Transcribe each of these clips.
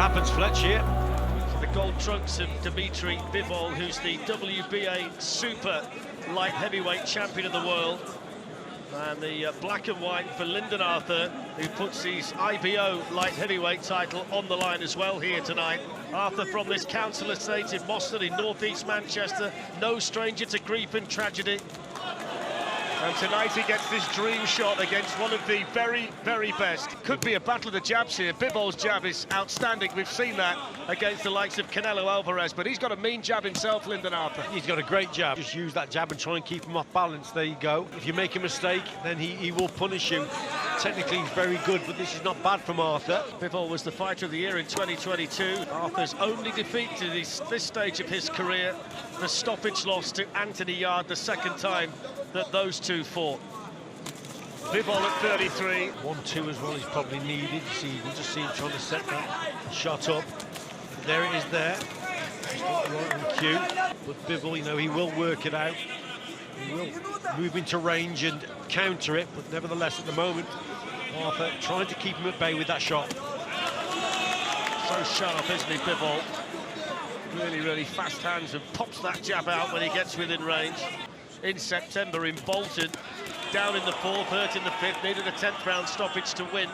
happens, Fletch, here. The gold trunks of Dmitry Bivol, who's the WBA Super Light Heavyweight Champion of the world. And the black and white for Lyndon Arthur, who puts his IBO Light Heavyweight title on the line as well here tonight. Arthur from this council estate in Moston in northeast Manchester, no stranger to grief and tragedy. And tonight he gets this dream shot against one of the very, very best. Could be a battle of the jabs here. Bivol's jab is outstanding. We've seen that against the likes of Canelo Alvarez, but he's got a mean jab himself, Lyndon Arthur. He's got a great jab. Just use that jab and try and keep him off balance. There you go. If you make a mistake, then he will punish you. Technically, he's very good, but this is not bad from Arthur. Bivol was the fighter of the year in 2022. Arthur's only defeat to this stage of his career, the stoppage loss to Anthony Yarde, the second time that those two fought. Bivol at 33. 1-2 as well, he's probably needed. You see, you can just see him trying to set that shot up. There it is there. He's got right on cue. But Bivol, you know, he will work it out. He will move into range and counter it, but nevertheless, at the moment, Arthur trying to keep him at bay with that shot. So sharp, isn't he, Bivol? Really, really fast hands, and pops that jab out when he gets within range. In September in Bolton, down in the fourth, hurt in the fifth, needed a 10th round stoppage to win.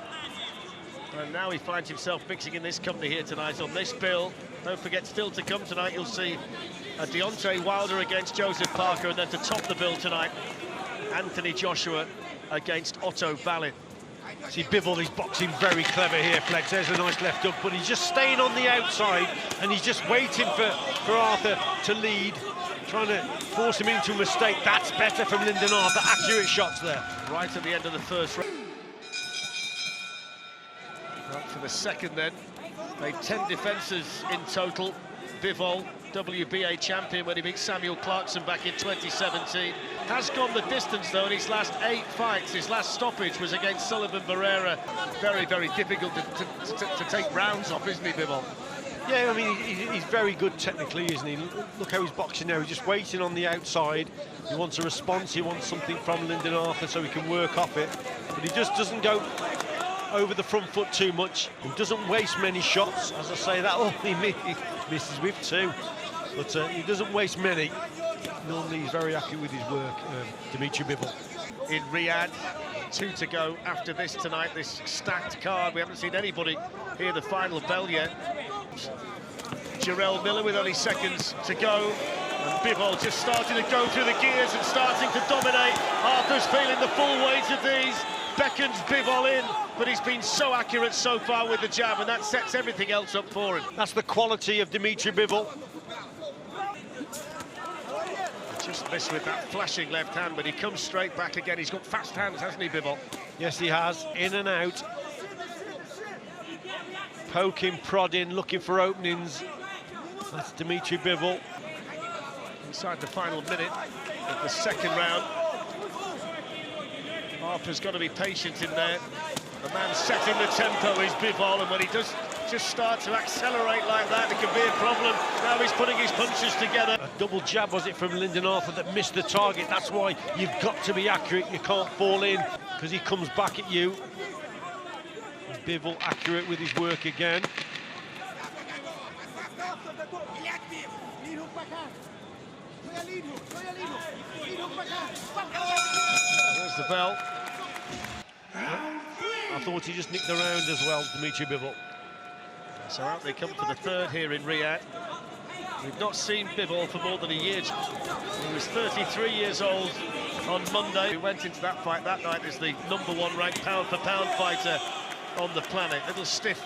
And now he finds himself mixing in this company here tonight on this bill. Don't forget, still to come tonight, you'll see Deontay Wilder against Joseph Parker, and then to top the bill tonight, Anthony Joshua against Otto Ballin. See, Bivol is boxing very clever here, Flex. There's a nice left hook, but he's just staying on the outside, and he's just waiting for Arthur to lead, trying to force him into a mistake. That's better from Lyndon Arthur. Accurate shots there. Right at the end of the first round. Up for the second then. Made 10 defences in total. Bivol, WBA champion when he beat Samuel Clarkson back in 2017. Has gone the distance though in his last 8 fights. His last stoppage was against Sullivan Barrera. Very, very difficult to take rounds off, isn't he, Bivol? Yeah, I mean, he's very good technically, isn't he? Look how he's boxing now. He's just waiting on the outside. He wants a response. He wants something from Lyndon Arthur so he can work off it. But he just doesn't go over the front foot too much. He doesn't waste many shots. As I say that, he misses with 2. But he doesn't waste many. Normally he's very accurate with his work, Dmitry Bivol. In Riyadh, 2 to go after this tonight, this stacked card. We haven't seen anybody hear the final bell yet. Jarrell Miller with only seconds to go. And Bivol just starting to go through the gears and starting to dominate. Arthur's feeling the full weight of these. Beckons Bivol in, but he's been so accurate so far with the jab, and that sets everything else up for him. That's the quality of Dmitry Bivol. Just missed with that flashing left hand, but he comes straight back again. He's got fast hands, hasn't he, Bivol? Yes, he has. In and out. Poking, prodding, looking for openings. That's Dmitry Bivol. Inside the final minute of the second round. Arthur's got to be patient in there. The man setting the tempo is Bivol, and when he does just start to accelerate like that, it can be a problem. Now he's putting his punches together. A double jab, was it, from Lyndon Arthur that missed the target? That's why you've got to be accurate. You can't fall in, because he comes back at you. Bivol accurate with his work again. There's the bell. I thought he just nicked the round as well, Dmitry Bivol. So out they come for the third here in Riyadh. We've not seen Bivol for more than a year. He was 33 years old on Monday. He went into that fight that night as the #1 ranked pound-for-pound fighter on the planet. Little stiff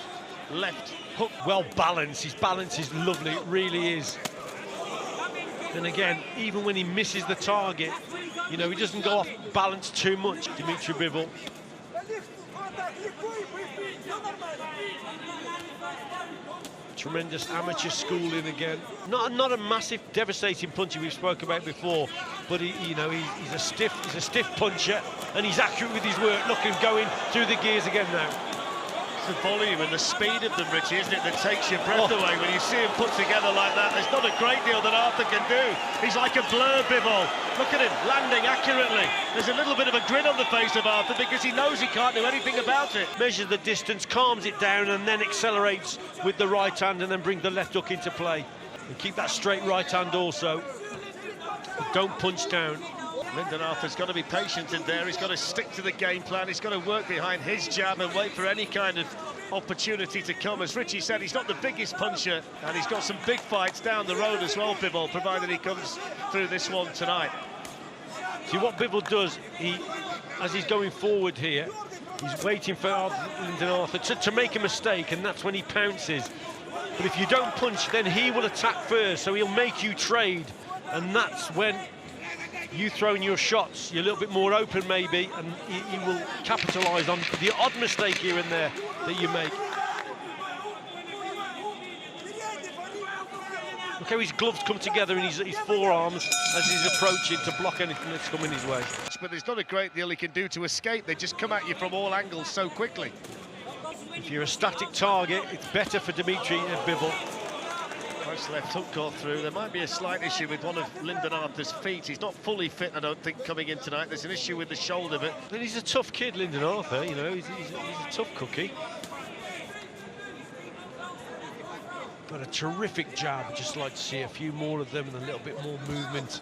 left hook. Well balanced. His balance is lovely, it really is. And again, even when he misses the target, you know, he doesn't go off balance too much, Dmitry Bivol. Tremendous amateur schooling again. Not a massive, devastating puncher we've spoken about before, but you know, he's a stiff puncher, and he's accurate with his work. Look, him going through the gears again now. It's the volume and the speed of them, Richie, isn't it, that takes your breath away when you see him put together like that. There's not a great deal that Arthur can do. He's like a blur, Bivol. Look at him, landing accurately. There's a little bit of a grin on the face of Arthur because he knows he can't do anything about it. Measures the distance, calms it down, and then accelerates with the right hand, and then brings the left hook into play. And keep that straight right hand also. But don't punch down. Lyndon Arthur's got to be patient in there. He's got to stick to the game plan. He's got to work behind his jab and wait for any kind of opportunity to come. As Richie said, he's not the biggest puncher, and he's got some big fights down the road as well, Bivol, provided he comes through this one tonight. See what Bivol does, as he's going forward here, he's waiting for Lyndon Arthur to make a mistake, and that's when he pounces. But if you don't punch, then he will attack first, so he'll make you trade, and that's when you throw in your shots, you're a little bit more open maybe, and he will capitalise on the odd mistake here and there that you make. Look how his gloves come together in his forearms as he's approaching to block anything that's coming his way. But there's not a great deal he can do to escape. They just come at you from all angles so quickly. If you're a static target, it's better for Dmitry Bivol. Nice left hook got through. There might be a slight issue with one of Lyndon Arthur's feet. He's not fully fit, I don't think, coming in tonight. There's an issue with the shoulder bit. But he's a tough kid, Lyndon Arthur, you know, he's a tough cookie. Got a terrific jab. I'd just like to see a few more of them and a little bit more movement.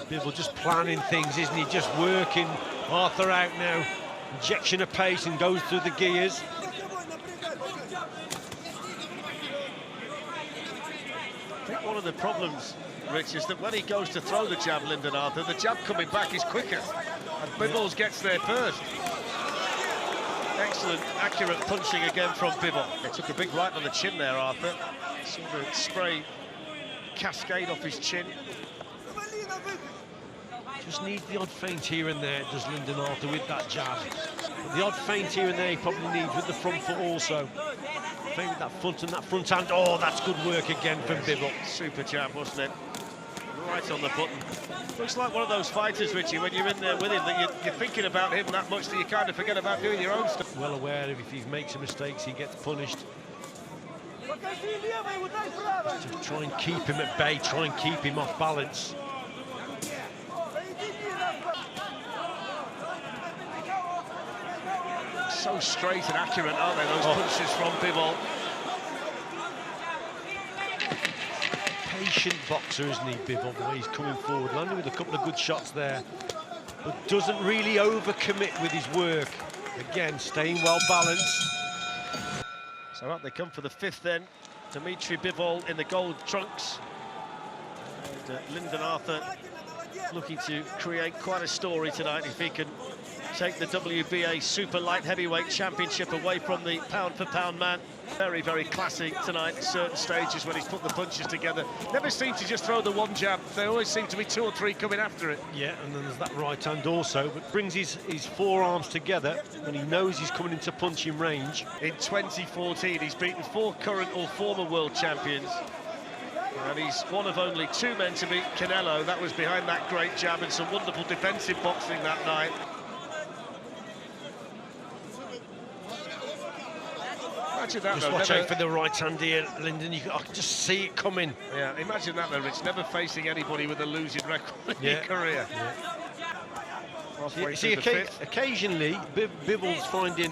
Bivol just planning things, isn't he? Just working Arthur out now. Injection of pace and goes through the gears. I think one of the problems, Rich, is that when he goes to throw the jab, Lyndon Arthur, the jab coming back is quicker, and Bivol gets there first. Excellent, accurate punching again from Bivol. He took a big right on the chin there, Arthur. Saw the spray cascade off his chin. Just needs the odd feint here and there, does Lyndon Arthur with that jab. But the odd feint here and there he probably needs with the front foot also. Feint with that front and that front hand. Oh, that's good work again from Bivol. Super jab, wasn't it? Right on the button. Looks like one of those fighters, Richie, when you're in there with him, that you're thinking about him that much that you kind of forget about doing your own stuff. Well aware if he makes some mistakes, he gets punished. Just try and keep him at bay, try and keep him off balance. So straight and accurate, aren't they, those punches from Bivol? Patient boxer, isn't he, Bivol, the way he's coming forward, landing with a couple of good shots there, but doesn't really overcommit with his work. Again, staying well balanced. So up they come for the fifth then. Dmitry Bivol in the gold trunks. And Lyndon Arthur looking to create quite a story tonight if he can take the WBA Super Light Heavyweight Championship away from the pound-for-pound man. Very, very classy tonight at certain stages when he's put the punches together. Never seems to just throw the one jab. There always seem to be two or three coming after it. Yeah, and then there's that right hand also, but brings his forearms together when he knows he's coming into punching range. In 2014, he's beaten 4 current or former world champions. And he's one of only 2 men to beat Canelo. That was behind that great jab and some wonderful defensive boxing that night. Imagine that, just watch out for the right hand here, Lyndon. I can just see it coming. Yeah, imagine that though, Rich. Never facing anybody with a losing record in your career. See, occasionally, Bivol's finding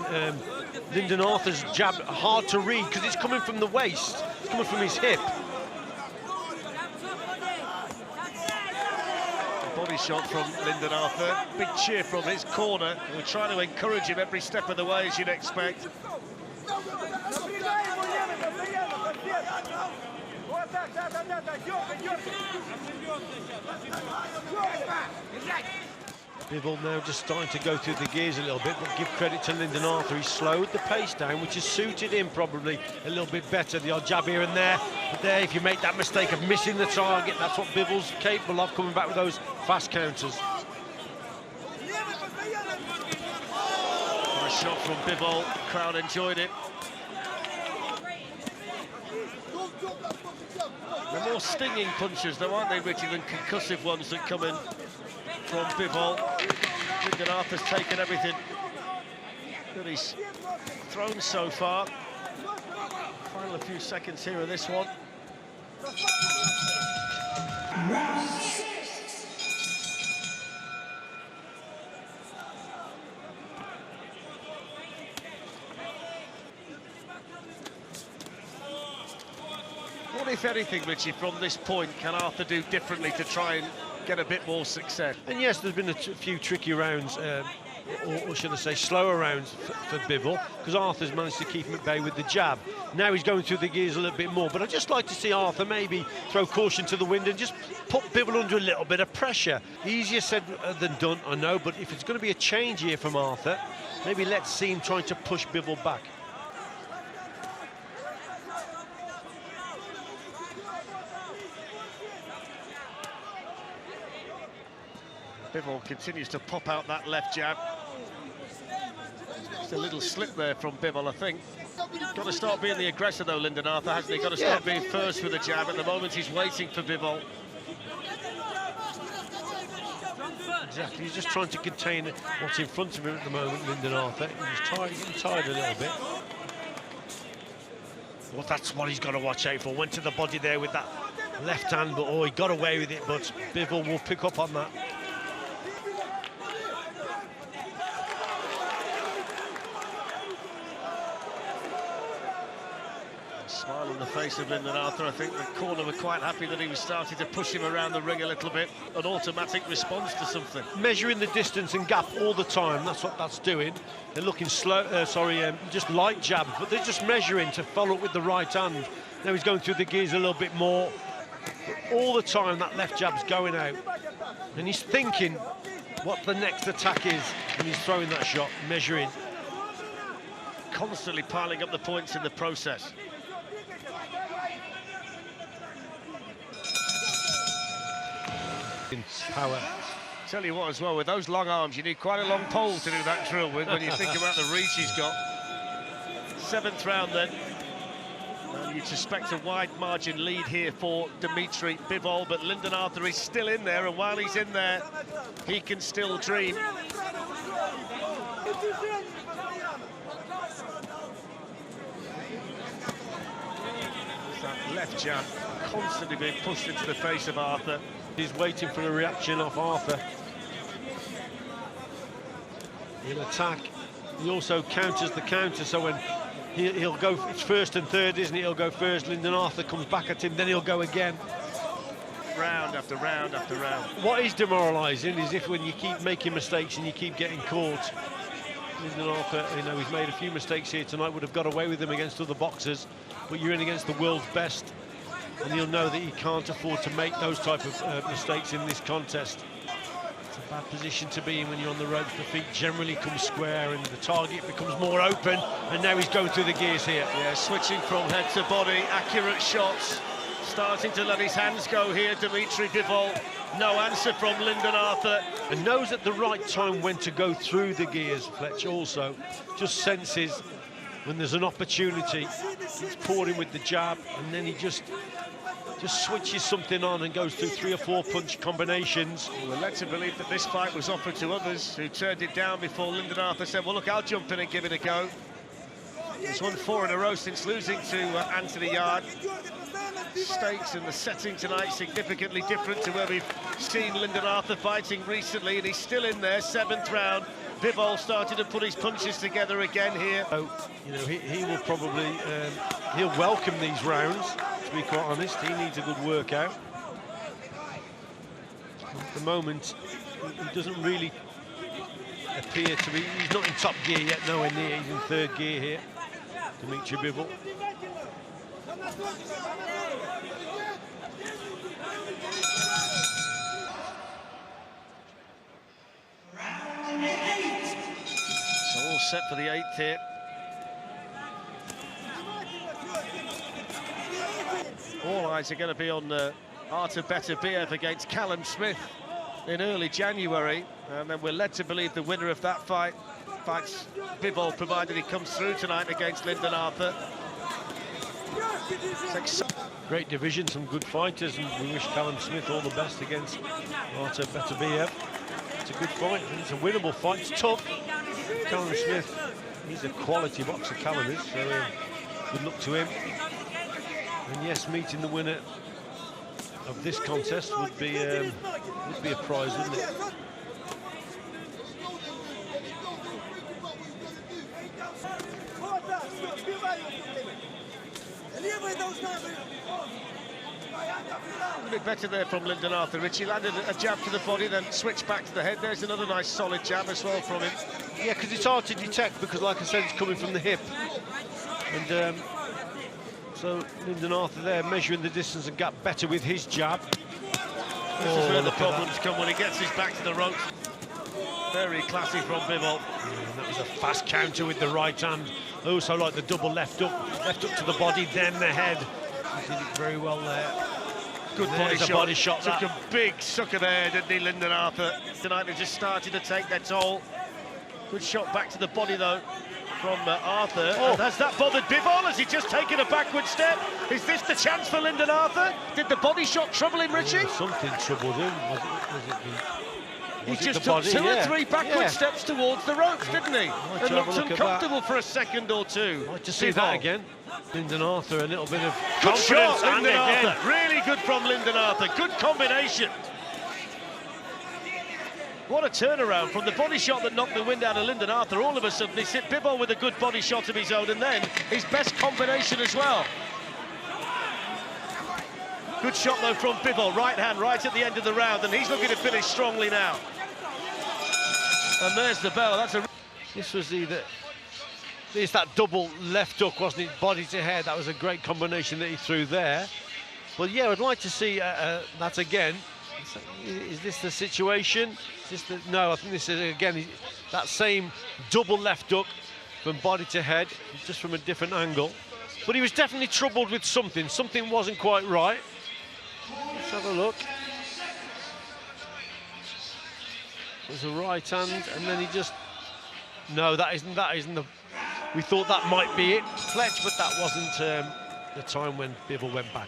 Lyndon Arthur's jab hard to read because it's coming from the waist, it's coming from his hip. Body shot from Lyndon Arthur. Big cheer from his corner. We're trying to encourage him every step of the way, as you'd expect. Bivol now just starting to go through the gears a little bit, but give credit to Lyndon Arthur. He slowed the pace down, which has suited him probably a little bit better. The odd jab here and there, but there, if you make that mistake of missing the target, that's what Bivol's capable of, coming back with those fast counters. Nice shot from Bivol. Crowd enjoyed it. They're more stinging punches, though, aren't they, Richie, than concussive ones that come in from Bivol. Lyndon Arthur's taken everything that he's thrown so far. Final few seconds here of this one. What, if anything, Richie, from this point, can Arthur do differently to try and get a bit more success? And yes, there's been a few tricky rounds, or should I say slower rounds for Bivol, because Arthur's managed to keep him at bay with the jab. Now he's going through the gears a little bit more, but I'd just like to see Arthur maybe throw caution to the wind and just put Bivol under a little bit of pressure. Easier said than done, I know, but if it's going to be a change here from Arthur, maybe let's see him trying to push Bivol back. Bivol continues to pop out that left jab. Just a little slip there from Bivol, I think. Got to start being the aggressor, though, Lyndon Arthur, hasn't he? Got to start being first with the jab. At the moment, he's waiting for Bivol. Exactly, he's just trying to contain what's in front of him at the moment, Lyndon Arthur. He's getting tired a little bit. Well, that's what he's got to watch out for. Went to the body there with that left hand, but oh, he got away with it, but Bivol will pick up on that. Smile on the face of Lyndon Arthur. I think the corner were quite happy that he was starting to push him around the ring a little bit. An automatic response to something. Measuring the distance and gap all the time, that's what that's doing. They're looking slow, just light jabs, but they're just measuring to follow up with the right hand. Now he's going through the gears a little bit more. But all the time that left jab's going out. And he's thinking what the next attack is when he's throwing that shot, measuring. Constantly piling up the points in the process. Power. Tell you what, as well, with those long arms, you need quite a long pole to do that drill with when you think about the reach he's got. 7th round then. And you'd suspect a wide margin lead here for Dmitry Bivol, but Lyndon Arthur is still in there, and while he's in there, he can still dream. That left jab constantly being pushed into the face of Arthur. He's waiting for a reaction off Arthur. He'll attack. He also counters the counter, so when he'll go, it's first and third, isn't it? He'll go first, Lyndon Arthur comes back at him, then he'll go again. Round after round after round. What is demoralising is if when you keep making mistakes and you keep getting caught. Lyndon Arthur, you know, he's made a few mistakes here tonight, would have got away with them against other boxers, but you're in against the world's best, and you'll know that he can't afford to make those type of mistakes in this contest. It's a bad position to be in when you're on the ropes. The feet generally come square and the target becomes more open, and now he's going through the gears here. Yeah, switching from head to body, accurate shots, starting to let his hands go here, Dmitry Bivol. No answer from Lyndon Arthur. And knows at the right time when to go through the gears, Fletch also. Just senses when there's an opportunity, he's pouring with the jab, and then he just switches something on and goes through 3 or 4 punch combinations. We're led to believe that this fight was offered to others who turned it down before Lyndon Arthur said, well, look, I'll jump in and give it a go. He's won 4 in a row since losing to Anthony Yard. Stakes and the setting tonight significantly different to where we've seen Lyndon Arthur fighting recently, and he's still in there, 7th round. Bivol started to put his punches together again here. So, you know, he will probably, he'll welcome these rounds, to be quite honest. He needs a good workout. At the moment, he doesn't really appear to be, he's not in top gear yet, nowhere near, he's in 3rd gear here, Dmitry Bivol. So all set for the 8th here. All eyes are going to be on Artur Beterbiev against Callum Smith in early January, and then we're led to believe the winner of that fight fights Bivol, provided he comes through tonight against Lyndon Arthur. Great division, some good fighters, and we wish Callum Smith all the best against Artur Beterbiev. It's a good fight, and it's a winnable fight. It's tough. Callum Smith He's a quality boxer, Callum is, so good luck to him. And yes, meeting the winner of this contest would be a prize, wouldn't it? A bit better there from Lyndon Arthur. Richie landed a jab to the body, then switched back to the head. There's another nice solid jab as well from him. Yeah, because it's hard to detect, because like I said, it's coming from the hip. And so Lyndon Arthur there measuring the distance and got better with his jab. This is where the problems come, when he gets his back to the ropes. Very classy from Bivol. Yeah, that was a fast counter with the right hand. Also like the double left up to the body, then the head. He did it very well there. Good body shot. Took a big sucker there, didn't he, Lyndon Arthur? Tonight they just started to take their toll. Good shot back to the body, though, from Arthur. Oh. And has that bothered Bivol? Has he just taken a backward step? Is this the chance for Lyndon Arthur? Did the body shot trouble him, Richie? Yeah, something troubled him. He just took two or three backward steps towards the ropes, didn't he? And looked uncomfortable for a second or two. I'd like to see that again. Lyndon Arthur, a little bit of good confidence. Shot, Lyndon Arthur. Really good from Lyndon Arthur. Good combination. What a turnaround from the body shot that knocked the wind out of Lyndon Arthur. All of a sudden, he hit Bivol with a good body shot of his own, and then his best combination as well. Good shot, though, from Bivol. Right hand, right at the end of the round, and he's looking to finish strongly now. And there's the bell. That's a... This was it's that double left hook, wasn't it? Body to head. That was a great combination that he threw there. Well, yeah, I'd like to see that again. Is this the situation? Is this no, I think this is, again, that same double left hook from body to head, just from a different angle. But he was definitely troubled with something. Something wasn't quite right. Let's have a look. There's a right hand, and then he just... No, that isn't the... We thought that might be it, Fletch, but that wasn't the time when Bivol went back.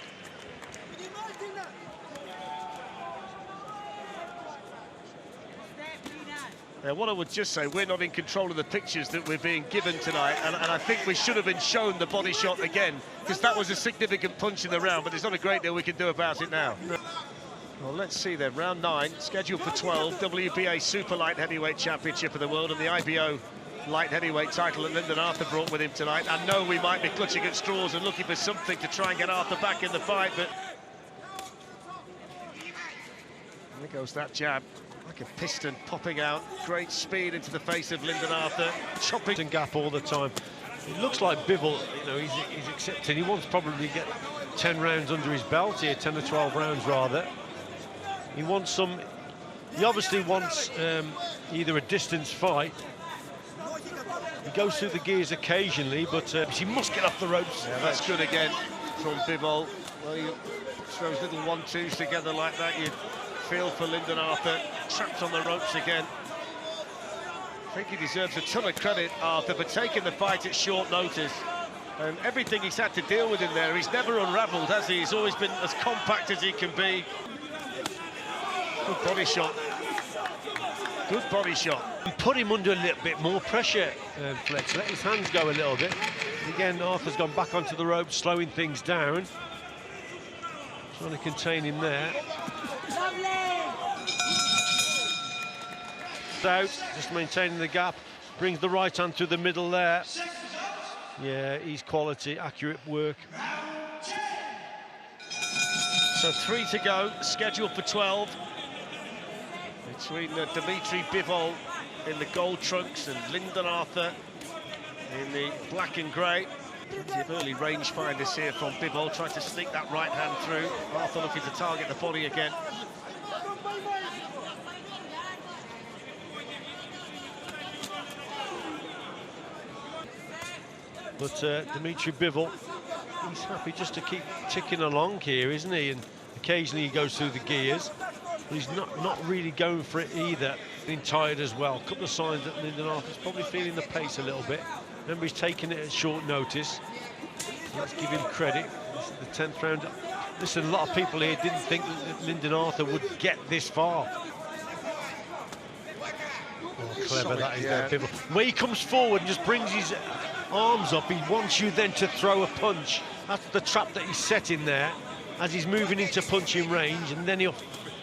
What I would just say, we're not in control of the pictures that we're being given tonight, and I think we should have been shown the body shot again, because that was a significant punch in the round, but there's not a great deal we can do about it now. Well, let's see then, round 9, scheduled for 12, WBA Super Light Heavyweight Championship of the World, and the IBO Light Heavyweight title that Lyndon Arthur brought with him tonight. I know we might be clutching at straws and looking for something to try and get Arthur back in the fight, but... There goes that jab. Like a piston popping out, great speed into the face of Lyndon Arthur, chopping and gap all the time. It looks like Bivol, you know, he's accepting. He wants probably get 10 rounds under his belt here, 10 or 12 rounds rather. He wants some. He obviously wants either a distance fight. He goes through the gears occasionally, but he must get off the ropes. Yeah, that's good again from Bivol. Well, you throw those little 1-2s together like that, you feel for Lyndon Arthur, trapped on the ropes again. I think he deserves a ton of credit, Arthur, for taking the fight at short notice. And everything he's had to deal with in there, he's never unravelled, has he? He's always been as compact as he can be. Good body shot. Good body shot. And put him under a little bit more pressure, Fletch. Let his hands go a little bit. Again, Arthur's gone back onto the ropes, slowing things down. Trying to contain him there. Out, just maintaining the gap, brings the right hand through the middle there. Yeah, he's quality, accurate work. So 3 to go, scheduled for 12. Between Dmitry Bivol in the gold trunks and Lyndon Arthur in the black and grey. Plenty of early rangefinders here from Bivol, trying to sneak that right hand through. Arthur looking to target the body again. But Dmitry Bivol, he's happy just to keep ticking along here, isn't he? And occasionally he goes through the gears. But he's not really going for it either. Being tired as well. A couple of signs that Lyndon Arthur's probably feeling the pace a little bit. Remember, he's taking it at short notice. Let's give him credit. This is the 10th round. Listen, a lot of people here didn't think that Lyndon Arthur would get this far. Oh, clever that is there, Bivol. When he comes forward and just brings his arms up, he wants you then to throw a punch. That's the trap that he's setting there as he's moving into punching range, and then he'll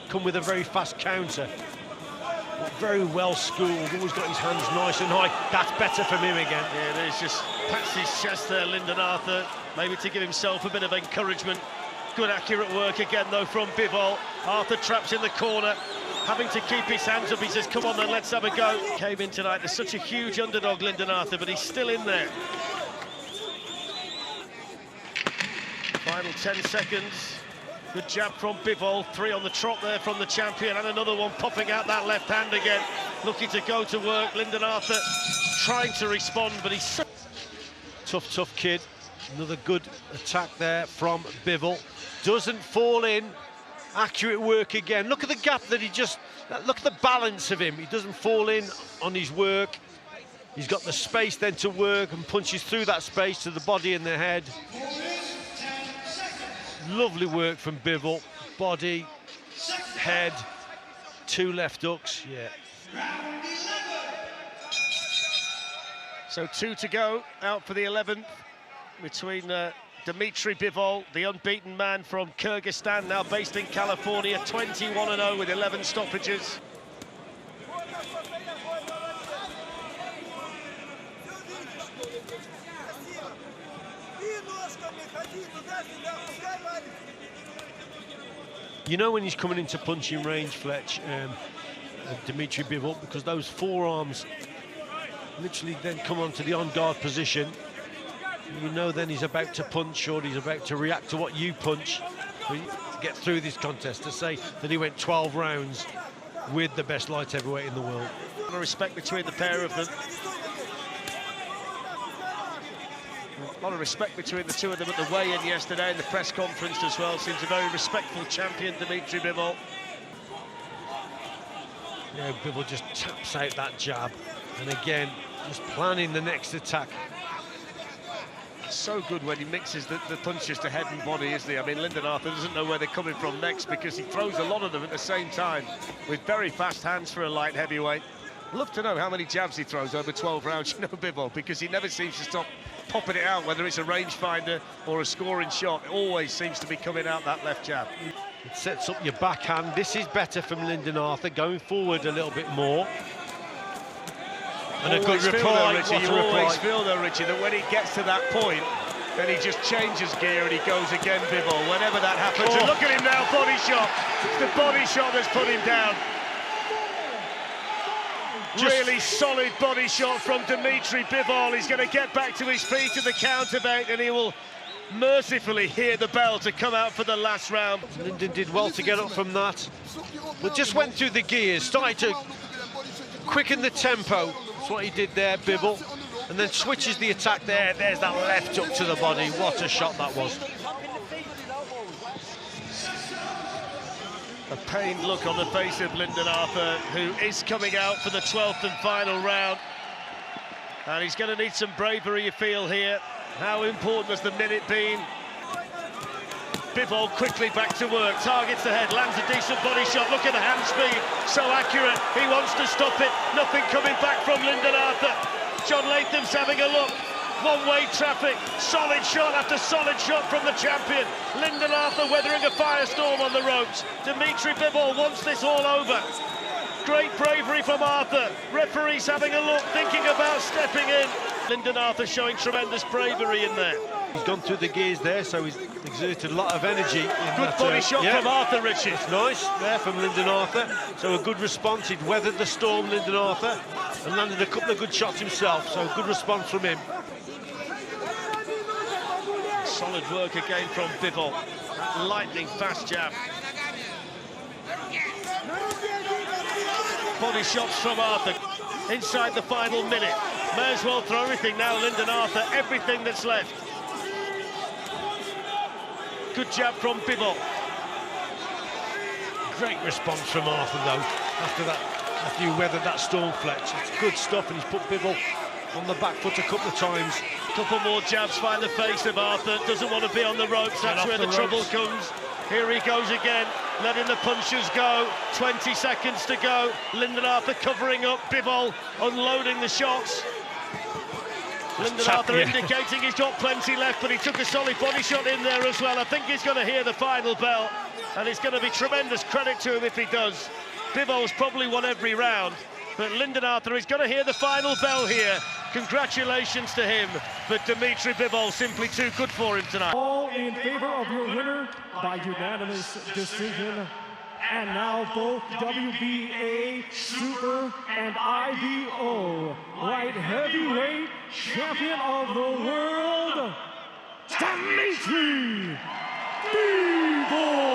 come with a very fast counter. Very well schooled, always got his hands nice and high. That's better from him again. Yeah, it is. Just pats his chest there, Lyndon Arthur, maybe to give himself a bit of encouragement. Good accurate work again though from Bivol. Arthur traps in the corner, having to keep his hands up. He says, come on then, let's have a go. Came in tonight, there's such a huge underdog, Lyndon Arthur, but he's still in there. Final 10 seconds. Good jab from Bivol, 3 on the trot there from the champion, and another one popping out that left hand again. Looking to go to work, Lyndon Arthur trying to respond, but he's so... Tough kid. Another good attack there from Bivol. Doesn't fall in. Accurate work again. Look at the gap that he just... Look at the balance of him. He doesn't fall in on his work. He's got the space then to work and punches through that space to the body and the head. Lovely work from Bivol. Body, head, 2 left hooks, yeah. So 2 to go, out for the 11th, between Dmitry Bivol, the unbeaten man from Kyrgyzstan, now based in California, 21-0 with 11 stoppages. You know when he's coming into punching range, Fletch, Dmitry Bivol, because those forearms literally then come onto the on-guard position. You know then he's about to punch or he's about to react to what you punch to get through this contest, to say that he went 12 rounds with the best light heavyweight in the world. A lot of respect between the pair of them. A lot of respect between the two of them at the weigh-in yesterday, in the press conference as well. Seems a very respectful champion, Dmitry Bivol. Yeah, Bivol just taps out that jab, and again, just planning the next attack. So good when he mixes the punches to head and body, isn't he? I mean, Lyndon Arthur doesn't know where they're coming from next, because he throws a lot of them at the same time with very fast hands for a light heavyweight. Love to know how many jabs he throws over 12 rounds, you know, Bivol, because he never seems to stop popping it out, whether it's a rangefinder or a scoring shot. It always seems to be coming out that left jab. It sets up your backhand. This is better from Lyndon Arthur, going forward a little bit more. And always a good reply. Richie, you always feel though, Richie, that when he gets to that point, then he just changes gear and he goes again, Bivol, whenever that happens. Oh. And look at him now, body shot. It's the body shot that's put him down. Really solid body shot from Dmitry Bivol. He's going to get back to his feet at the counterbait, and he will mercifully hear the bell to come out for the last round. Lyndon did well to get up from that, but just went through the gears, started to quicken the tempo. That's what he did there, Bivol, and then switches the attack there. There's that left hook to the body. What a shot that was. A pained look on the face of Lyndon Arthur, who is coming out for the 12th and final round. And he's going to need some bravery, you feel, here. How important has the minute been? Bivol quickly back to work, targets the head, lands a decent body shot. Look at the hand speed, so accurate. He wants to stop it. Nothing coming back from Lyndon Arthur. John Latham's having a look. One-way traffic, solid shot after solid shot from the champion. Lyndon Arthur weathering a firestorm on the ropes. Dmitry Bivol wants this all over. Great bravery from Arthur. Referees having a look, thinking about stepping in. Lyndon Arthur showing tremendous bravery in there. He's gone through the gears there, so he's exerted a lot of energy. Good body shot from Arthur, Richie. It's nice there from Lyndon Arthur. So a good response. He'd weathered the storm, Lyndon Arthur, and landed a couple of good shots himself. So good response from him. Solid work again from Bivol. Lightning fast jab. Body shots from Arthur. Inside the final minute. May as well throw everything now, Lyndon Arthur. Everything that's left. Good jab from Bivol. Great response from Arthur, though, after you weathered that storm, Fletch. It's good stuff, and he's put Bivol on the back foot a couple of times. Couple more jabs find the face of Arthur. Doesn't want to be on the ropes. That's where the trouble comes. Here he goes again, letting the punches go. 20 seconds to go. Lyndon Arthur covering up. Bivol unloading the shots. Lyndon Arthur indicating he's got plenty left, but he took a solid body shot in there as well. I think he's going to hear the final bell, and it's going to be tremendous credit to him if he does. Bivol's probably won every round, but Lyndon Arthur is going to hear the final bell here. Congratulations to him, but Dmitry Bivol simply too good for him tonight. All in favor of your winner by unanimous decision. And now both WBA Super and IBO Light Heavyweight Champion of the World, Dmitry Bivol.